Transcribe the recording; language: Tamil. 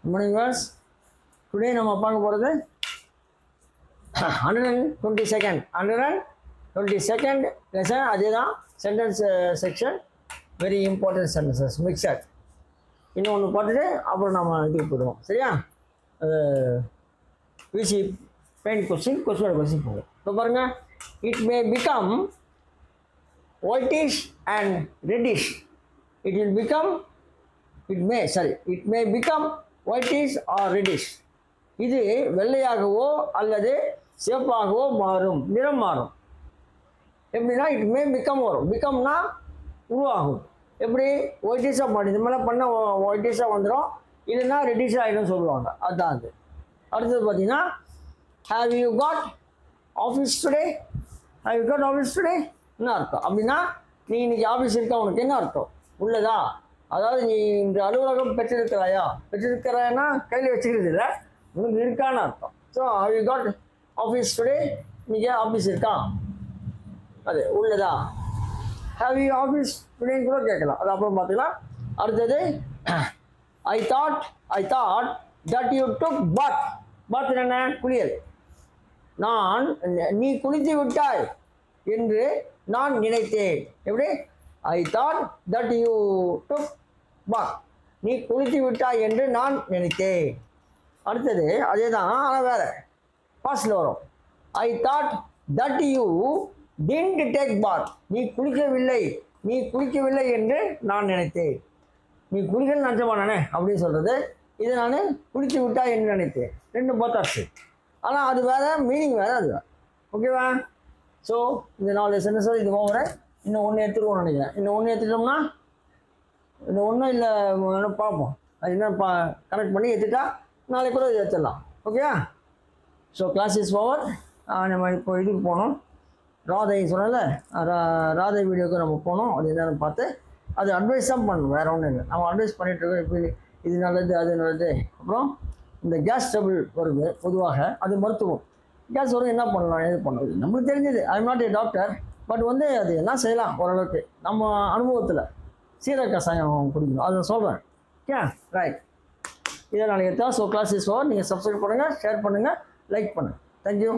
Good morning, viewers. Today நம்ம பார்க்க போகிறது 122nd lesson. அதுதான் sentence section, very important sentences mixed. இன்னும் ஒன்று பார்த்துட்டு அப்புறம் நம்ம இதுக்கு போயிடுவோம். சரியா? விசி பெயின் கொஸ்டின் போகும். இப்போ பாருங்கள், it may become whitish and reddish. It may become whitish or reddish. இது வெள்ளையாகவோ அல்லது சிவப்பாகவோ மாறும், நிறம் மாறும். எப்படின்னா இட் மே பிகம் வரும், பிகம்னா உருவாகும். எப்படி ஒயிட்டிஷாக மாறி இது மேலே பண்ண ஒயிட்டிஷாக வந்துடும், இல்லைன்னா ரெட்டிஷாக ஆகிடும் சொல்லுவாங்க. அதுதான் அது. அடுத்தது பார்த்தீங்கன்னா have you got office today என்ன அர்த்தம் அப்படின்னா, நீ இன்னைக்கு ஆஃபீஸ் இருக்கா, உனக்கு என்ன அர்த்தம்? உள்ளதா, அதாவது நீ இந்த அலுவலகம் பெற்றிருக்கிறாய்னா கையில் வச்சுக்கிறது இல்லை, உனக்கு இருக்கான்னு அர்த்தம். So how you got office today, இன்னைக்கு ஆஃபீஸ் இருக்கா, அது உள்ளதா. ஹேவ் யூ ஆஃபீஸ் டுடேன்னு கூட கேட்கலாம், அது அப்புறம் பார்த்துக்கலாம். அடுத்தது I thought that you took bath என்ன, குளியல். நீ குளித்து விட்டாய் என்று நான் நினைத்தேன். எப்படி? I thought that you took bath, நீ குளித்து விட்டாய் என்று நான் நினைத்தேன். அடுத்தது அதே தான், ஆனால் வேறு பாஸ்டில் வரும். ஐ thought that you tint take பாத், நீ குளிக்கவில்லை என்று நான் நினைத்தேன். நீ குளிக்கன்னு நினச்சமா நானே அப்படின்னு சொல்கிறது, இது நான் குளித்து விட்டாய் என்று நினைத்தேன். ரெண்டும் பார்த்தாச்சு, ஆனால் அது வேறு, மீனிங் வேறு, அது வேறு. ஓகேவா? ஸோ இந்த 4 சென்டென்ஸும் இது ஓவர இன்னும் ஒன்று எடுத்துருவோம்னு நினைக்கிறேன். இன்னும் ஒன்று எடுத்துட்டோம்னா இன்னும் ஒன்றும் இல்லை, பார்ப்போம். அது என்ன கனெக்ட் பண்ணி எடுத்துட்டா நாளைக்கு கூட இது எடுத்துடலாம். ஓகேவா? So class is over. நம்ம இப்போ இதுக்கு போனோம், ராதை சொன்னல, ராதை வீடியோவுக்கு நம்ம போனோம். அது என்னென்னு பார்த்து அது அட்வைஸ் தான் பண்ணணும், வேறு ஒன்றும் இல்லை. நம்ம அட்வைஸ் பண்ணிகிட்ருக்கோம், இப்போ இது நல்லது அது நல்லது. அப்புறம் இந்த கேஸ் ட்ரபிள் வருது பொதுவாக, அது மருத்துவம். கேஸ் வரும், என்ன பண்ணலாம், எது பண்ணலாம், நம்மளுக்கு தெரிஞ்சது. I am not a doctor, but அது எல்லாம் செய்யலாம் ஓரளவுக்கு நம்ம அனுபவத்தில். சீரக கஷாயம் குடிக்கணும், அதை சொல்கிறேன். Okay, right. இதை நாளைக்கு தான். So class is over. நீங்கள் சப்ஸ்கிரைப் பண்ணுங்கள், ஷேர் பண்ணுங்கள், லைக் பண்ணுங்கள். தேங்க்யூ.